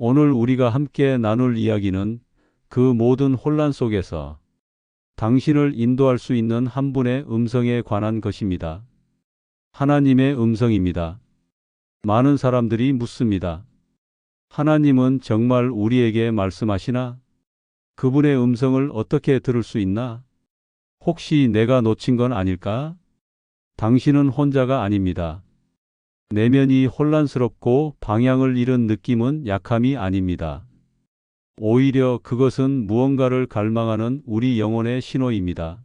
오늘 우리가 함께 나눌 이야기는 그 모든 혼란 속에서 당신을 인도할 수 있는 한 분의 음성에 관한 것입니다. 하나님의 음성입니다. 많은 사람들이 묻습니다. 하나님은 정말 우리에게 말씀하시나? 그분의 음성을 어떻게 들을 수 있나? 혹시 내가 놓친 건 아닐까? 당신은 혼자가 아닙니다. 내면이 혼란스럽고 방향을 잃은 느낌은 약함이 아닙니다. 오히려 그것은 무언가를 갈망하는 우리 영혼의 신호입니다.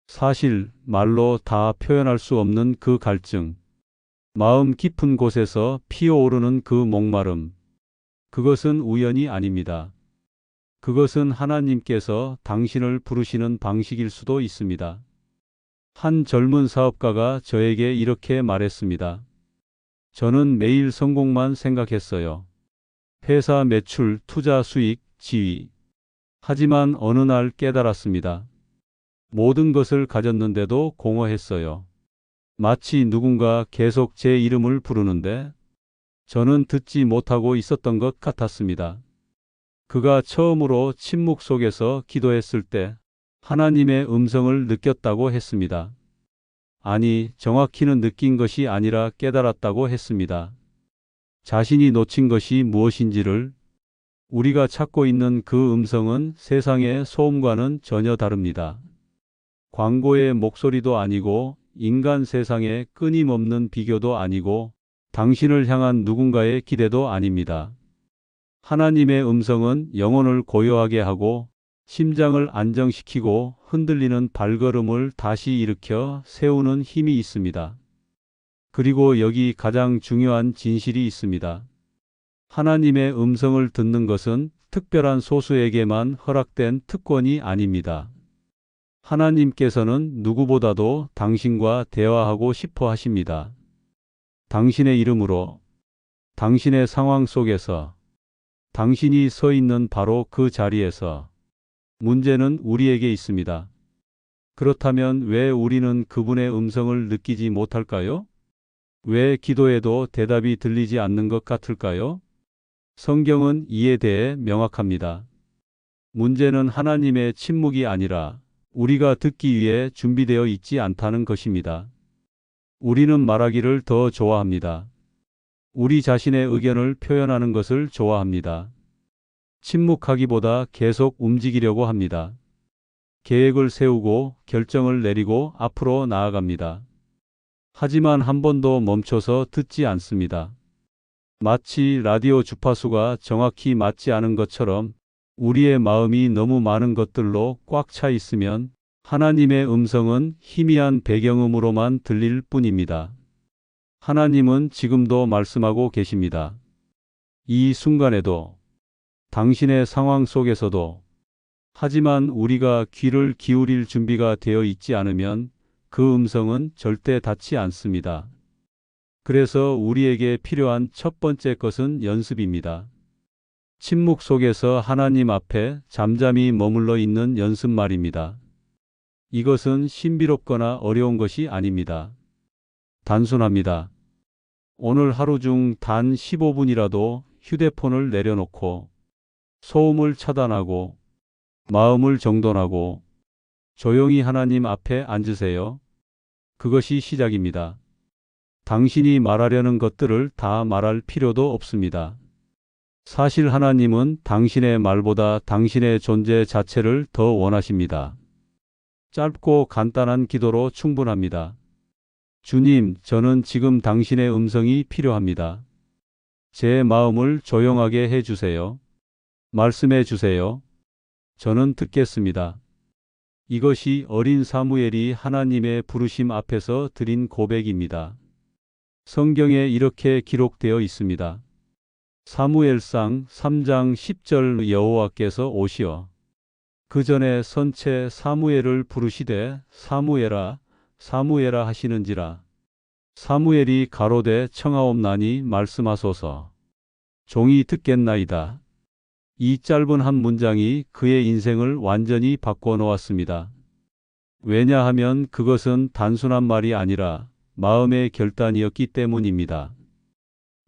사실 말로 다 표현할 수 없는 그 갈증, 마음 깊은 곳에서 피어오르는 그 목마름, 그것은 우연이 아닙니다. 그것은 하나님께서 당신을 부르시는 방식일 수도 있습니다. 한 젊은 사업가가 저에게 이렇게 말했습니다. 저는 매일 성공만 생각했어요. 회사 매출, 투자 수익, 지위. 하지만 어느 날 깨달았습니다. 모든 것을 가졌는데도 공허했어요. 마치 누군가 계속 제 이름을 부르는데 저는 듣지 못하고 있었던 것 같았습니다. 그가 처음으로 침묵 속에서 기도했을 때 하나님의 음성을 느꼈다고 했습니다. 아니, 정확히는 느낀 것이 아니라 깨달았다고 했습니다. 자신이 놓친 것이 무엇인지를. 우리가 찾고 있는 그 음성은 세상의 소음과는 전혀 다릅니다. 광고의 목소리도 아니고 인간 세상의 끊임없는 비교도 아니고 당신을 향한 누군가의 기대도 아닙니다. 하나님의 음성은 영혼을 고요하게 하고 심장을 안정시키고 흔들리는 발걸음을 다시 일으켜 세우는 힘이 있습니다. 그리고 여기 가장 중요한 진실이 있습니다. 하나님의 음성을 듣는 것은 특별한 소수에게만 허락된 특권이 아닙니다. 하나님께서는 누구보다도 당신과 대화하고 싶어 하십니다. 당신의 이름으로, 당신의 상황 속에서, 당신이 서 있는 바로 그 자리에서. 문제는 우리에게 있습니다. 그렇다면 왜 우리는 그분의 음성을 느끼지 못할까요? 왜 기도해도 대답이 들리지 않는 것 같을까요? 성경은 이에 대해 명확합니다. 문제는 하나님의 침묵이 아니라 우리가 듣기 위해 준비되어 있지 않다는 것입니다. 우리는 말하기를 더 좋아합니다. 우리 자신의 의견을 표현하는 것을 좋아합니다. 침묵하기보다 계속 움직이려고 합니다. 계획을 세우고 결정을 내리고 앞으로 나아갑니다. 하지만 한 번도 멈춰서 듣지 않습니다. 마치 라디오 주파수가 정확히 맞지 않은 것처럼 우리의 마음이 너무 많은 것들로 꽉 차 있으면 하나님의 음성은 희미한 배경음으로만 들릴 뿐입니다. 하나님은 지금도 말씀하고 계십니다. 이 순간에도, 당신의 상황 속에서도. 하지만 우리가 귀를 기울일 준비가 되어 있지 않으면 그 음성은 절대 닿지 않습니다. 그래서 우리에게 필요한 첫 번째 것은 연습입니다. 침묵 속에서 하나님 앞에 잠잠히 머물러 있는 연습 말입니다. 이것은 신비롭거나 어려운 것이 아닙니다. 단순합니다. 오늘 하루 중 단 15분이라도 휴대폰을 내려놓고 소음을 차단하고 마음을 정돈하고 조용히 하나님 앞에 앉으세요. 그것이 시작입니다. 당신이 말하려는 것들을 다 말할 필요도 없습니다. 사실 하나님은 당신의 말보다 당신의 존재 자체를 더 원하십니다. 짧고 간단한 기도로 충분합니다. 주님, 저는 지금 당신의 음성이 필요합니다. 제 마음을 조용하게 해주세요. 말씀해 주세요. 저는 듣겠습니다. 이것이 어린 사무엘이 하나님의 부르심 앞에서 드린 고백입니다. 성경에 이렇게 기록되어 있습니다. 사무엘상 3장 10절 여호와께서 오시어 그 전에 선체 사무엘을 부르시되 사무엘아 사무엘아 하시는지라. 사무엘이 가로되 청하옵나니 말씀하소서. 종이 듣겠나이다. 이 짧은 한 문장이 그의 인생을 완전히 바꿔 놓았습니다. 왜냐하면 그것은 단순한 말이 아니라 마음의 결단이었기 때문입니다.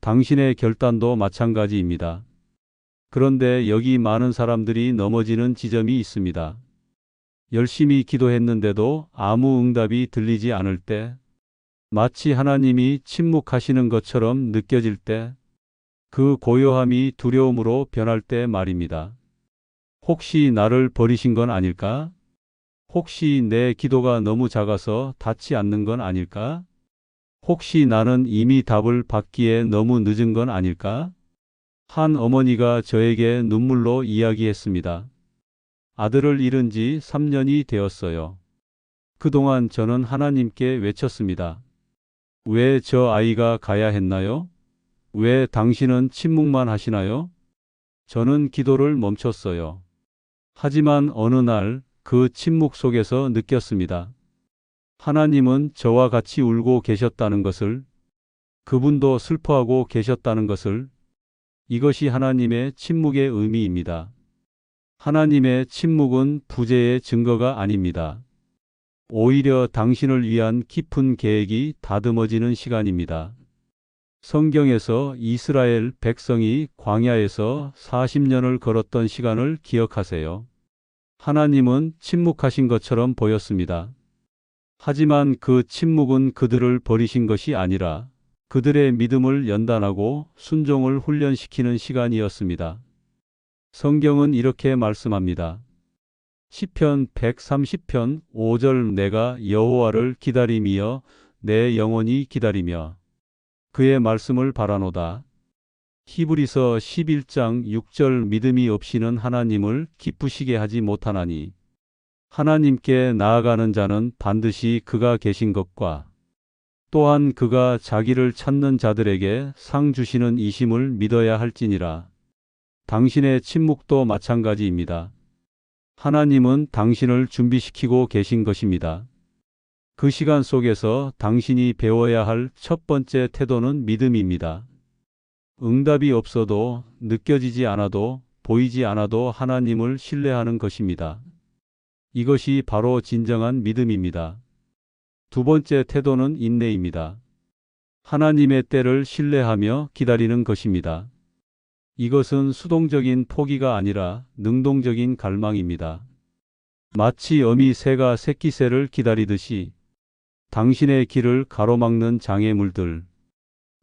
당신의 결단도 마찬가지입니다. 그런데 여기 많은 사람들이 넘어지는 지점이 있습니다. 열심히 기도했는데도 아무 응답이 들리지 않을 때, 마치 하나님이 침묵하시는 것처럼 느껴질 때, 그 고요함이 두려움으로 변할 때 말입니다. 혹시 나를 버리신 건 아닐까? 혹시 내 기도가 너무 작아서 닿지 않는 건 아닐까? 혹시 나는 이미 답을 받기에 너무 늦은 건 아닐까? 한 어머니가 저에게 눈물로 이야기했습니다. 아들을 잃은 지 3년이 되었어요. 그동안 저는 하나님께 외쳤습니다. 왜 저 아이가 가야 했나요? 왜 당신은 침묵만 하시나요? 저는 기도를 멈췄어요. 하지만 어느 날 그 침묵 속에서 느꼈습니다. 하나님은 저와 같이 울고 계셨다는 것을, 그분도 슬퍼하고 계셨다는 것을, 이것이 하나님의 침묵의 의미입니다. 하나님의 침묵은 부재의 증거가 아닙니다. 오히려 당신을 위한 깊은 계획이 다듬어지는 시간입니다. 성경에서 이스라엘 백성이 광야에서 40년을 걸었던 시간을 기억하세요. 하나님은 침묵하신 것처럼 보였습니다. 하지만 그 침묵은 그들을 버리신 것이 아니라 그들의 믿음을 연단하고 순종을 훈련시키는 시간이었습니다. 성경은 이렇게 말씀합니다. 시편 130편 5절 내가 여호와를 기다림이여 내 영혼이 기다리며 그의 말씀을 바라노다. 히브리서 11장 6절 믿음이 없이는 하나님을 기쁘시게 하지 못하나니 하나님께 나아가는 자는 반드시 그가 계신 것과 또한 그가 자기를 찾는 자들에게 상 주시는 이심을 믿어야 할지니라. 당신의 침묵도 마찬가지입니다. 하나님은 당신을 준비시키고 계신 것입니다. 그 시간 속에서 당신이 배워야 할 첫 번째 태도는 믿음입니다. 응답이 없어도, 느껴지지 않아도, 보이지 않아도 하나님을 신뢰하는 것입니다. 이것이 바로 진정한 믿음입니다. 두 번째 태도는 인내입니다. 하나님의 때를 신뢰하며 기다리는 것입니다. 이것은 수동적인 포기가 아니라 능동적인 갈망입니다. 마치 어미 새가 새끼 새를 기다리듯이 당신의 길을 가로막는 장애물들.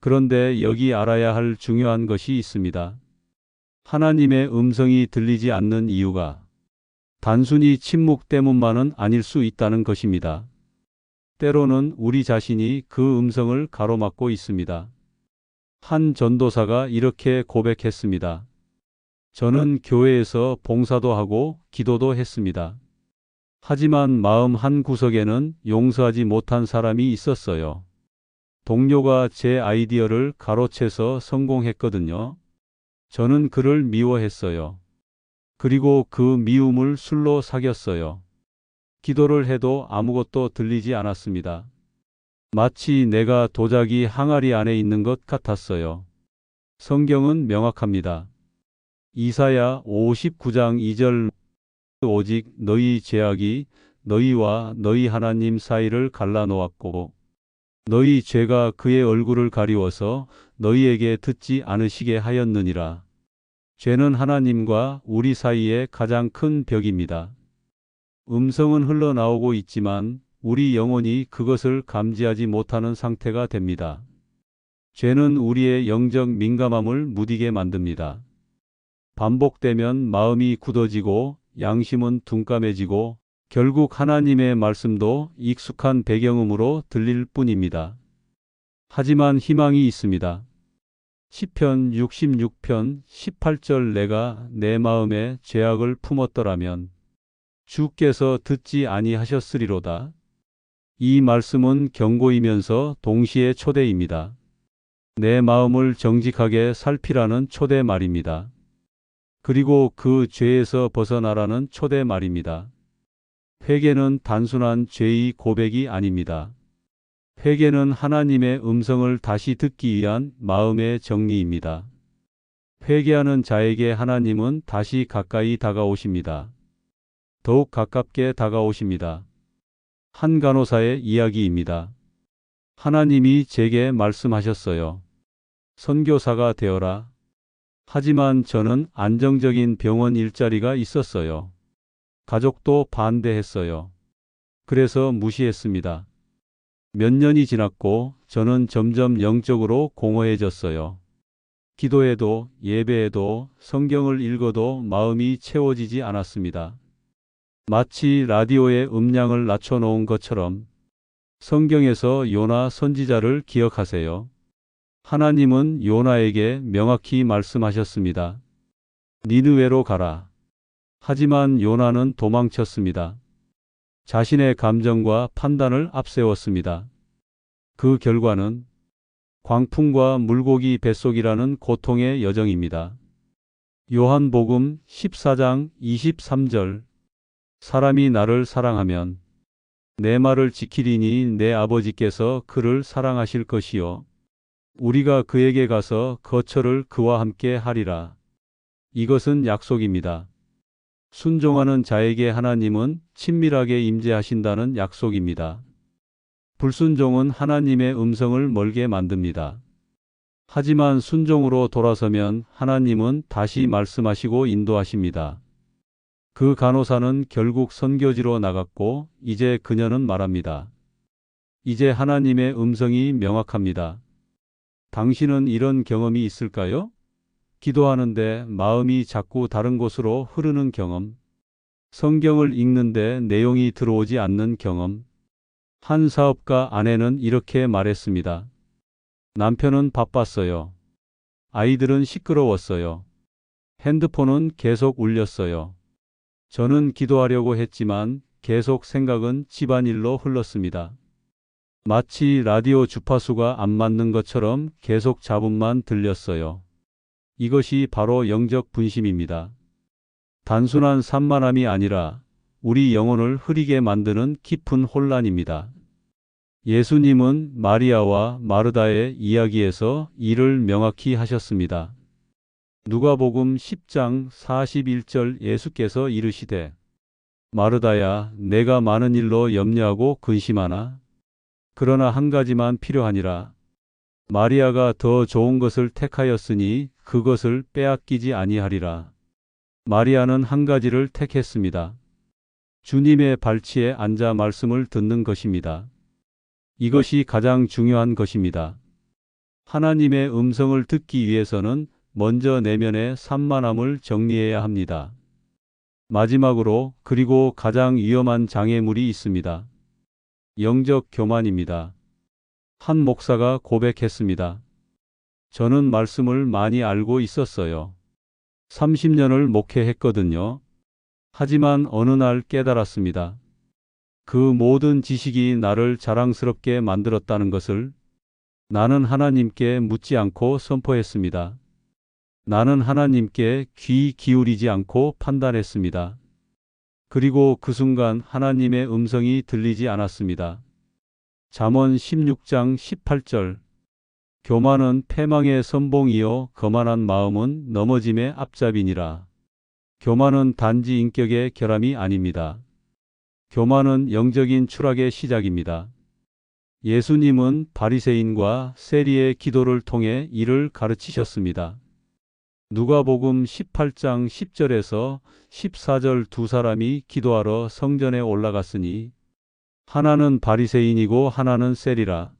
그런데 여기 알아야 할 중요한 것이 있습니다. 하나님의 음성이 들리지 않는 이유가 단순히 침묵 때문만은 아닐 수 있다는 것입니다. 때로는 우리 자신이 그 음성을 가로막고 있습니다. 한 전도사가 이렇게 고백했습니다. 저는 교회에서 봉사도 하고 기도도 했습니다. 하지만 마음 한 구석에는 용서하지 못한 사람이 있었어요. 동료가 제 아이디어를 가로채서 성공했거든요. 저는 그를 미워했어요. 그리고 그 미움을 술로 사겼어요. 기도를 해도 아무것도 들리지 않았습니다. 마치 내가 도자기 항아리 안에 있는 것 같았어요. 성경은 명확합니다. 이사야 59장 2절 오직 너희 죄악이 너희와 너희 하나님 사이를 갈라놓았고 너희 죄가 그의 얼굴을 가리워서 너희에게 듣지 않으시게 하였느니라. 죄는 하나님과 우리 사이의 가장 큰 벽입니다. 음성은 흘러나오고 있지만 우리 영혼이 그것을 감지하지 못하는 상태가 됩니다. 죄는 우리의 영적 민감함을 무디게 만듭니다. 반복되면 마음이 굳어지고 양심은 둔감해지고 결국 하나님의 말씀도 익숙한 배경음으로 들릴 뿐입니다. 하지만 희망이 있습니다. 시편 66편 18절 내가 내 마음에 죄악을 품었더라면 주께서 듣지 아니하셨으리로다. 이 말씀은 경고이면서 동시에 초대입니다. 내 마음을 정직하게 살피라는 초대 말입니다. 그리고 그 죄에서 벗어나라는 초대 말입니다. 회개는 단순한 죄의 고백이 아닙니다. 회개는 하나님의 음성을 다시 듣기 위한 마음의 정리입니다. 회개하는 자에게 하나님은 다시 가까이 다가오십니다. 더욱 가깝게 다가오십니다. 한 간호사의 이야기입니다. 하나님이 제게 말씀하셨어요. 선교사가 되어라. 하지만 저는 안정적인 병원 일자리가 있었어요. 가족도 반대했어요. 그래서 무시했습니다. 몇 년이 지났고 저는 점점 영적으로 공허해졌어요. 기도해도 예배해도 성경을 읽어도 마음이 채워지지 않았습니다. 마치 라디오의 음량을 낮춰놓은 것처럼. 성경에서 요나 선지자를 기억하세요. 하나님은 요나에게 명확히 말씀하셨습니다. 니느웨로 가라. 하지만 요나는 도망쳤습니다. 자신의 감정과 판단을 앞세웠습니다. 그 결과는 광풍과 물고기 뱃속이라는 고통의 여정입니다. 요한복음 14장 23절. 사람이 나를 사랑하면 내 말을 지키리니 내 아버지께서 그를 사랑하실 것이요 우리가 그에게 가서 거처를 그와 함께 하리라. 이것은 약속입니다. 순종하는 자에게 하나님은 친밀하게 임재하신다는 약속입니다. 불순종은 하나님의 음성을 멀게 만듭니다. 하지만 순종으로 돌아서면 하나님은 다시 말씀하시고 인도하십니다. 그 간호사는 결국 선교지로 나갔고 이제 그녀는 말합니다. 이제 하나님의 음성이 명확합니다. 당신은 이런 경험이 있을까요? 기도하는데 마음이 자꾸 다른 곳으로 흐르는 경험. 성경을 읽는데 내용이 들어오지 않는 경험. 한 사업가 아내는 이렇게 말했습니다. 남편은 바빴어요. 아이들은 시끄러웠어요. 핸드폰은 계속 울렸어요. 저는 기도하려고 했지만 계속 생각은 집안일로 흘렀습니다. 마치 라디오 주파수가 안 맞는 것처럼 계속 잡음만 들렸어요. 이것이 바로 영적 분심입니다. 단순한 산만함이 아니라 우리 영혼을 흐리게 만드는 깊은 혼란입니다. 예수님은 마리아와 마르다의 이야기에서 이를 명확히 하셨습니다. 누가복음 10장 41절 예수께서 이르시되 마르다야 내가 많은 일로 염려하고 근심하나 그러나 한 가지만 필요하니라. 마리아가 더 좋은 것을 택하였으니 그것을 빼앗기지 아니하리라. 마리아는 한 가지를 택했습니다. 주님의 발치에 앉아 말씀을 듣는 것입니다. 이것이 가장 중요한 것입니다. 하나님의 음성을 듣기 위해서는 먼저 내면의 산만함을 정리해야 합니다. 마지막으로 그리고 가장 위험한 장애물이 있습니다. 영적 교만입니다. 한 목사가 고백했습니다. 저는 말씀을 많이 알고 있었어요. 30년을 목회했거든요. 하지만 어느 날 깨달았습니다. 그 모든 지식이 나를 자랑스럽게 만들었다는 것을. 나는 하나님께 묻지 않고 선포했습니다. 나는 하나님께 귀 기울이지 않고 판단했습니다. 그리고 그 순간 하나님의 음성이 들리지 않았습니다. 잠언 16장 18절. 교만은 패망의 선봉이요 거만한 마음은 넘어짐의 앞잡이니라. 교만은 단지 인격의 결함이 아닙니다. 교만은 영적인 추락의 시작입니다. 예수님은 바리새인과 세리의 기도를 통해 이를 가르치셨습니다. 누가복음 18장 10절에서 14절 두 사람이 기도하러 성전에 올라갔으니 하나는 바리새인이고 하나는 세리라.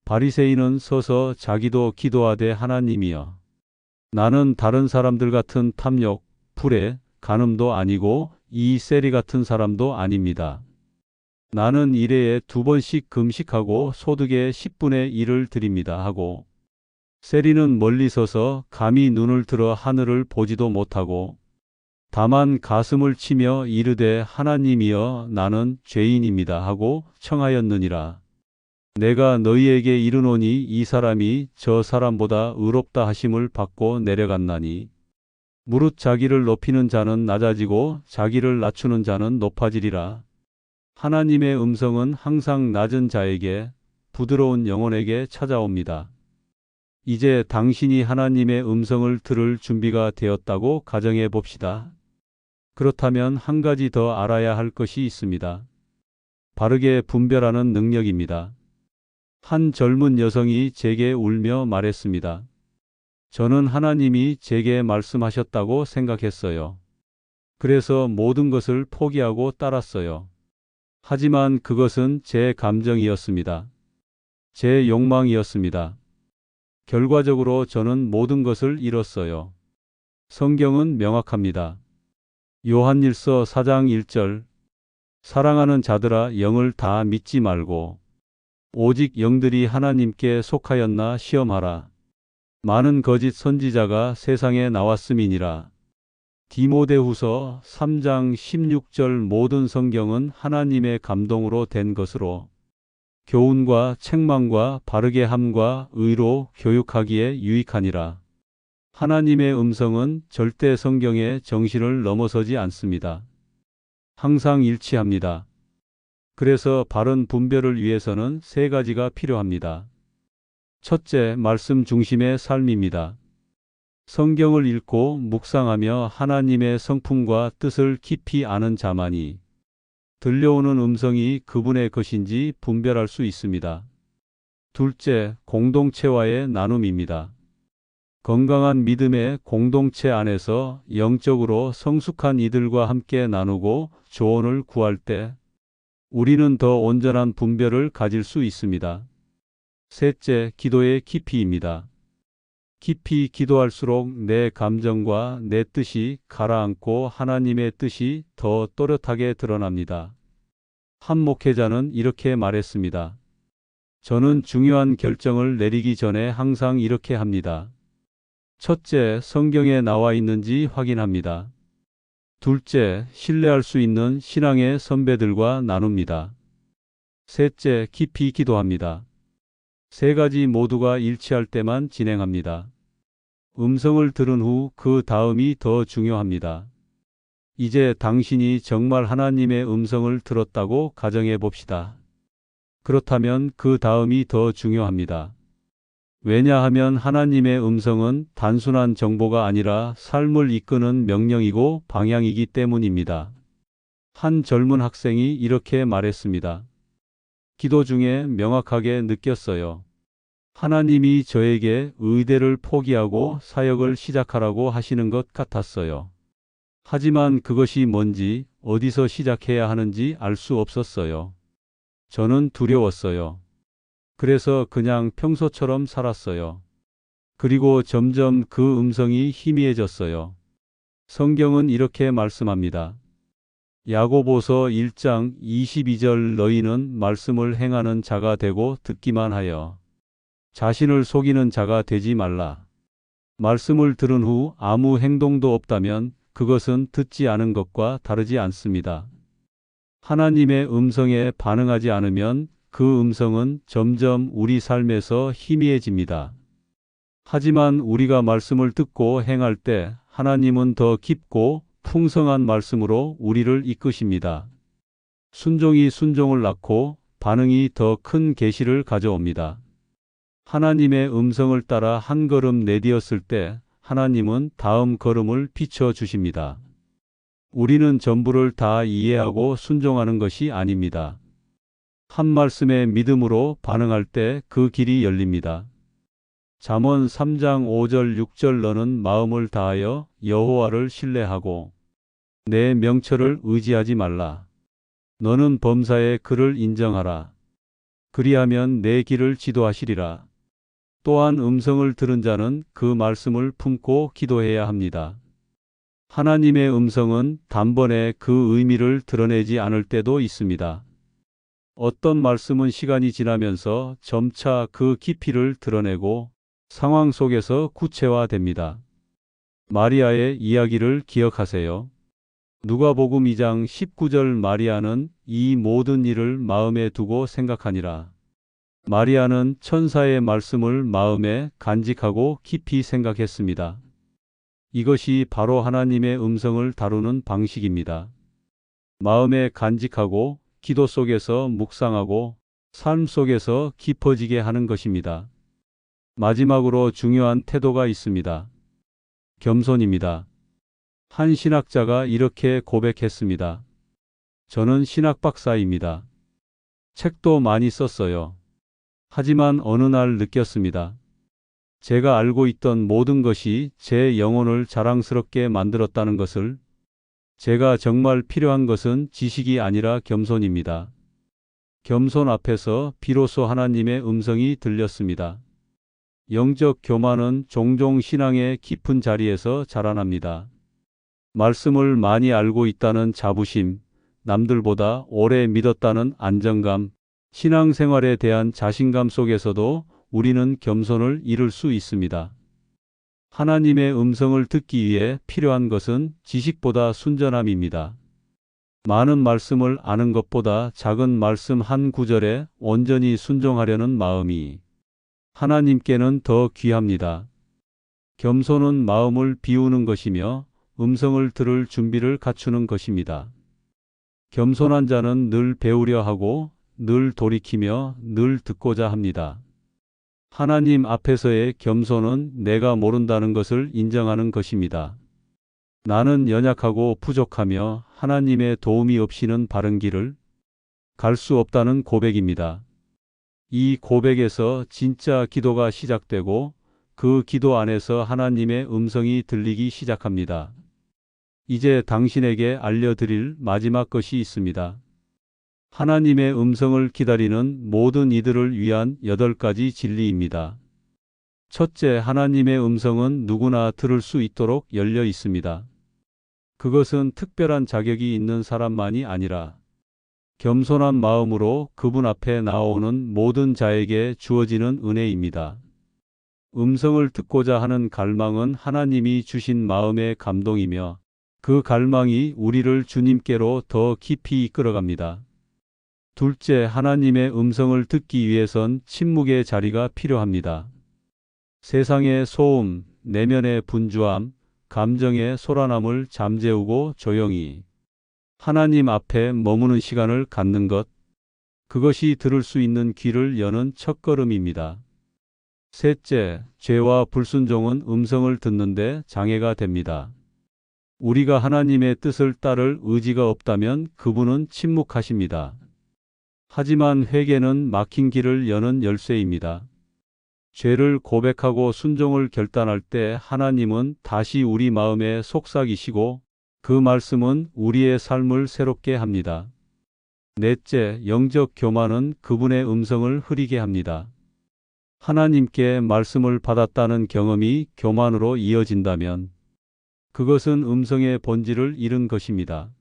바리새인은 서서 자기도 기도하되 하나님이여 나는 다른 사람들 같은 탐욕, 불의, 간음도 아니고 이 세리 같은 사람도 아닙니다. 나는 일회에 2번씩 금식하고 소득의 10분의 1을 드립니다 하고 세리는 멀리 서서 감히 눈을 들어 하늘을 보지도 못하고 다만 가슴을 치며 이르되 하나님이여 나는 죄인입니다 하고 청하였느니라. 내가 너희에게 이르노니 이 사람이 저 사람보다 의롭다 하심을 받고 내려갔나니 무릇 자기를 높이는 자는 낮아지고 자기를 낮추는 자는 높아지리라. 하나님의 음성은 항상 낮은 자에게 부드러운 영혼에게 찾아옵니다. 이제 당신이 하나님의 음성을 들을 준비가 되었다고 가정해 봅시다. 그렇다면 한 가지 더 알아야 할 것이 있습니다. 바르게 분별하는 능력입니다. 한 젊은 여성이 제게 울며 말했습니다. 저는 하나님이 제게 말씀하셨다고 생각했어요. 그래서 모든 것을 포기하고 따랐어요. 하지만 그것은 제 감정이었습니다. 제 욕망이었습니다. 결과적으로 저는 모든 것을 잃었어요. 성경은 명확합니다. 요한일서 4장 1절 사랑하는 자들아 영을 다 믿지 말고 오직 영들이 하나님께 속하였나 시험하라. 많은 거짓 선지자가 세상에 나왔음이니라. 디모데후서 3장 16절 모든 성경은 하나님의 감동으로 된 것으로 교훈과 책망과 바르게 함과 의로 교육하기에 유익하니라. 하나님의 음성은 절대 성경의 정신을 넘어서지 않습니다. 항상 일치합니다. 그래서 바른 분별을 위해서는 세 가지가 필요합니다. 첫째, 말씀 중심의 삶입니다. 성경을 읽고 묵상하며 하나님의 성품과 뜻을 깊이 아는 자만이 들려오는 음성이 그분의 것인지 분별할 수 있습니다. 둘째, 공동체와의 나눔입니다. 건강한 믿음의 공동체 안에서 영적으로 성숙한 이들과 함께 나누고 조언을 구할 때 우리는 더 온전한 분별을 가질 수 있습니다. 셋째, 기도의 깊이입니다. 깊이 기도할수록 내 감정과 내 뜻이 가라앉고 하나님의 뜻이 더 또렷하게 드러납니다. 한 목회자는 이렇게 말했습니다. 저는 중요한 결정을 내리기 전에 항상 이렇게 합니다. 첫째, 성경에 나와 있는지 확인합니다. 둘째, 신뢰할 수 있는 신앙의 선배들과 나눕니다. 셋째, 깊이 기도합니다. 세 가지 모두가 일치할 때만 진행합니다. 음성을 들은 후 그 다음이 더 중요합니다. 이제 당신이 정말 하나님의 음성을 들었다고 가정해 봅시다. 그렇다면 그 다음이 더 중요합니다. 왜냐하면 하나님의 음성은 단순한 정보가 아니라 삶을 이끄는 명령이고 방향이기 때문입니다. 한 젊은 학생이 이렇게 말했습니다. 기도 중에 명확하게 느꼈어요. 하나님이 저에게 의대를 포기하고 사역을 시작하라고 하시는 것 같았어요. 하지만 그것이 뭔지, 어디서 시작해야 하는지 알 수 없었어요. 저는 두려웠어요. 그래서 그냥 평소처럼 살았어요. 그리고 점점 그 음성이 희미해졌어요. 성경은 이렇게 말씀합니다. 야고보서 1장 22절 너희는 말씀을 행하는 자가 되고 듣기만 하여 자신을 속이는 자가 되지 말라. 말씀을 들은 후 아무 행동도 없다면 그것은 듣지 않은 것과 다르지 않습니다. 하나님의 음성에 반응하지 않으면 그 음성은 점점 우리 삶에서 희미해집니다. 하지만 우리가 말씀을 듣고 행할 때 하나님은 더 깊고 풍성한 말씀으로 우리를 이끄십니다. 순종이 순종을 낳고 반응이 더 큰 계시를 가져옵니다. 하나님의 음성을 따라 한 걸음 내디뎠을 때 하나님은 다음 걸음을 비춰주십니다. 우리는 전부를 다 이해하고 순종하는 것이 아닙니다. 한 말씀에 믿음으로 반응할 때 그 길이 열립니다. 잠언 3장 5절 6절 너는 마음을 다하여 여호와를 신뢰하고 내 명철을 의지하지 말라. 너는 범사에 그를 인정하라. 그리하면 내 길을 지도하시리라. 또한 음성을 들은 자는 그 말씀을 품고 기도해야 합니다. 하나님의 음성은 단번에 그 의미를 드러내지 않을 때도 있습니다. 어떤 말씀은 시간이 지나면서 점차 그 깊이를 드러내고 상황 속에서 구체화됩니다. 마리아의 이야기를 기억하세요. 누가복음 2장 19절 마리아는 이 모든 일을 마음에 두고 생각하니라. 마리아는 천사의 말씀을 마음에 간직하고 깊이 생각했습니다. 이것이 바로 하나님의 음성을 다루는 방식입니다. 마음에 간직하고 기도 속에서 묵상하고 삶 속에서 깊어지게 하는 것입니다. 마지막으로 중요한 태도가 있습니다. 겸손입니다. 한 신학자가 이렇게 고백했습니다. 저는 신학 박사입니다. 책도 많이 썼어요. 하지만 어느 날 느꼈습니다. 제가 알고 있던 모든 것이 제 영혼을 자랑스럽게 만들었다는 것을, 제가 정말 필요한 것은 지식이 아니라 겸손입니다. 겸손 앞에서 비로소 하나님의 음성이 들렸습니다. 영적 교만은 종종 신앙의 깊은 자리에서 자라납니다. 말씀을 많이 알고 있다는 자부심, 남들보다 오래 믿었다는 안정감, 신앙생활에 대한 자신감 속에서도 우리는 겸손을 잃을 수 있습니다. 하나님의 음성을 듣기 위해 필요한 것은 지식보다 순전함입니다. 많은 말씀을 아는 것보다 작은 말씀 한 구절에 온전히 순종하려는 마음이 하나님께는 더 귀합니다. 겸손은 마음을 비우는 것이며 음성을 들을 준비를 갖추는 것입니다. 겸손한 자는 늘 배우려 하고 늘 돌이키며 늘 듣고자 합니다. 하나님 앞에서의 겸손은 내가 모른다는 것을 인정하는 것입니다. 나는 연약하고 부족하며 하나님의 도움이 없이는 바른 길을 갈 수 없다는 고백입니다. 이 고백에서 진짜 기도가 시작되고 그 기도 안에서 하나님의 음성이 들리기 시작합니다. 이제 당신에게 알려드릴 마지막 것이 있습니다. 하나님의 음성을 기다리는 모든 이들을 위한 8가지 진리입니다. 첫째, 하나님의 음성은 누구나 들을 수 있도록 열려 있습니다. 그것은 특별한 자격이 있는 사람만이 아니라 겸손한 마음으로 그분 앞에 나오는 모든 자에게 주어지는 은혜입니다. 음성을 듣고자 하는 갈망은 하나님이 주신 마음의 감동이며 그 갈망이 우리를 주님께로 더 깊이 이끌어갑니다. 둘째, 하나님의 음성을 듣기 위해선 침묵의 자리가 필요합니다. 세상의 소음, 내면의 분주함, 감정의 소란함을 잠재우고 조용히 하나님 앞에 머무는 시간을 갖는 것, 그것이 들을 수 있는 귀를 여는 첫걸음입니다. 셋째, 죄와 불순종은 음성을 듣는데 장애가 됩니다. 우리가 하나님의 뜻을 따를 의지가 없다면 그분은 침묵하십니다. 하지만 회개는 막힌 길을 여는 열쇠입니다. 죄를 고백하고 순종을 결단할 때 하나님은 다시 우리 마음에 속삭이시고 그 말씀은 우리의 삶을 새롭게 합니다. 넷째, 영적 교만은 그분의 음성을 흐리게 합니다. 하나님께 말씀을 받았다는 경험이 교만으로 이어진다면 그것은 음성의 본질을 잃은 것입니다.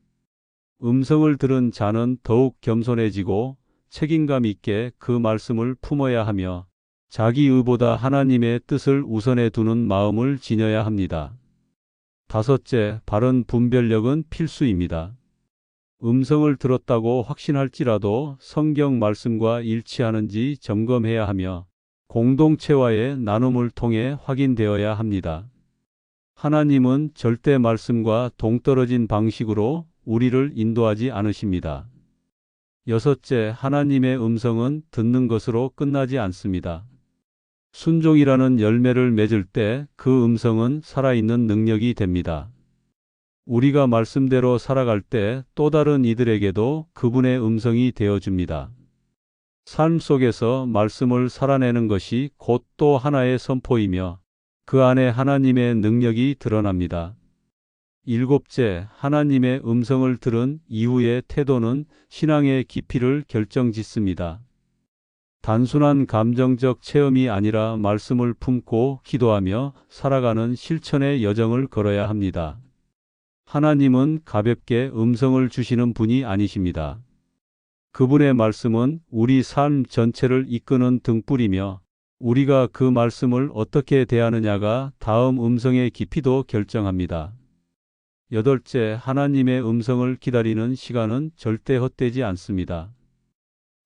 음성을 들은 자는 더욱 겸손해지고 책임감 있게 그 말씀을 품어야 하며 자기 의보다 하나님의 뜻을 우선해 두는 마음을 지녀야 합니다. 다섯째, 바른 분별력은 필수입니다. 음성을 들었다고 확신할지라도 성경 말씀과 일치하는지 점검해야 하며 공동체와의 나눔을 통해 확인되어야 합니다. 하나님은 절대 말씀과 동떨어진 방식으로 우리를 인도하지 않으십니다. 여섯째, 하나님의 음성은 듣는 것으로 끝나지 않습니다. 순종이라는 열매를 맺을 때 그 음성은 살아있는 능력이 됩니다. 우리가 말씀대로 살아갈 때 또 다른 이들에게도 그분의 음성이 되어줍니다. 삶 속에서 말씀을 살아내는 것이 곧 또 하나의 선포이며 그 안에 하나님의 능력이 드러납니다. 일곱째, 하나님의 음성을 들은 이후의 태도는 신앙의 깊이를 결정짓습니다. 단순한 감정적 체험이 아니라 말씀을 품고 기도하며 살아가는 실천의 여정을 걸어야 합니다. 하나님은 가볍게 음성을 주시는 분이 아니십니다. 그분의 말씀은 우리 삶 전체를 이끄는 등불이며 우리가 그 말씀을 어떻게 대하느냐가 다음 음성의 깊이도 결정합니다. 여덟째, 하나님의 음성을 기다리는 시간은 절대 헛되지 않습니다.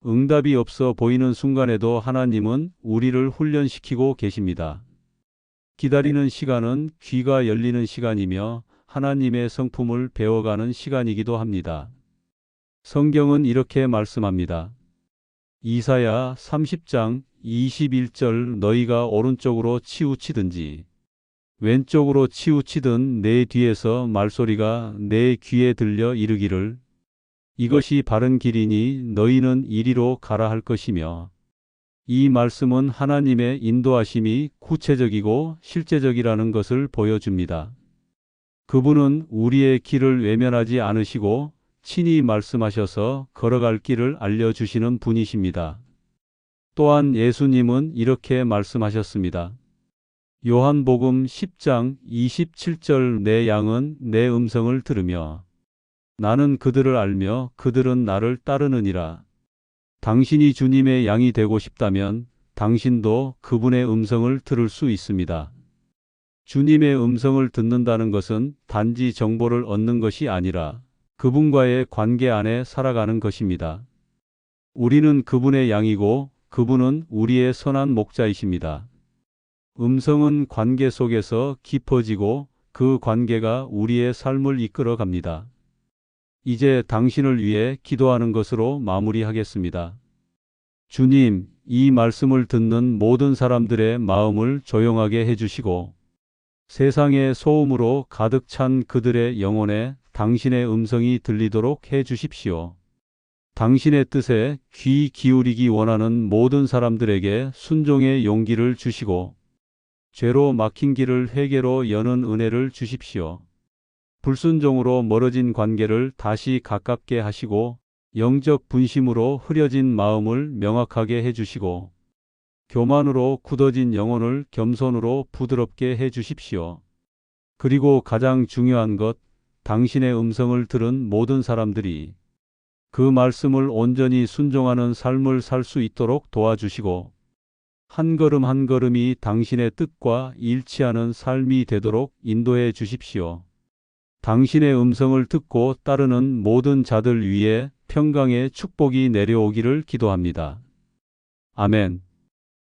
응답이 없어 보이는 순간에도 하나님은 우리를 훈련시키고 계십니다. 기다리는 시간은 귀가 열리는 시간이며 하나님의 성품을 배워가는 시간이기도 합니다. 성경은 이렇게 말씀합니다. 이사야 30장 21절 너희가 오른쪽으로 치우치든지 왼쪽으로 치우치든 내 뒤에서 말소리가 내 귀에 들려 이르기를 이것이 바른 길이니 너희는 이리로 가라 할 것이며 이 말씀은 하나님의 인도하심이 구체적이고 실제적이라는 것을 보여줍니다. 그분은 우리의 길을 외면하지 않으시고 친히 말씀하셔서 걸어갈 길을 알려주시는 분이십니다. 또한 예수님은 이렇게 말씀하셨습니다. 요한복음 10장 27절 내 양은 내 음성을 들으며 나는 그들을 알며 그들은 나를 따르느니라. 당신이 주님의 양이 되고 싶다면 당신도 그분의 음성을 들을 수 있습니다. 주님의 음성을 듣는다는 것은 단지 정보를 얻는 것이 아니라 그분과의 관계 안에 살아가는 것입니다. 우리는 그분의 양이고 그분은 우리의 선한 목자이십니다. 음성은 관계 속에서 깊어지고 그 관계가 우리의 삶을 이끌어 갑니다. 이제 당신을 위해 기도하는 것으로 마무리하겠습니다. 주님, 이 말씀을 듣는 모든 사람들의 마음을 조용하게 해주시고 세상의 소음으로 가득 찬 그들의 영혼에 당신의 음성이 들리도록 해 주십시오. 당신의 뜻에 귀 기울이기 원하는 모든 사람들에게 순종의 용기를 주시고 죄로 막힌 길을 회개로 여는 은혜를 주십시오. 불순종으로 멀어진 관계를 다시 가깝게 하시고 영적 분심으로 흐려진 마음을 명확하게 해주시고 교만으로 굳어진 영혼을 겸손으로 부드럽게 해주십시오. 그리고 가장 중요한 것, 당신의 음성을 들은 모든 사람들이 그 말씀을 온전히 순종하는 삶을 살 수 있도록 도와주시고 한 걸음 한 걸음이 당신의 뜻과 일치하는 삶이 되도록 인도해 주십시오. 당신의 음성을 듣고 따르는 모든 자들 위에 평강의 축복이 내려오기를 기도합니다. 아멘.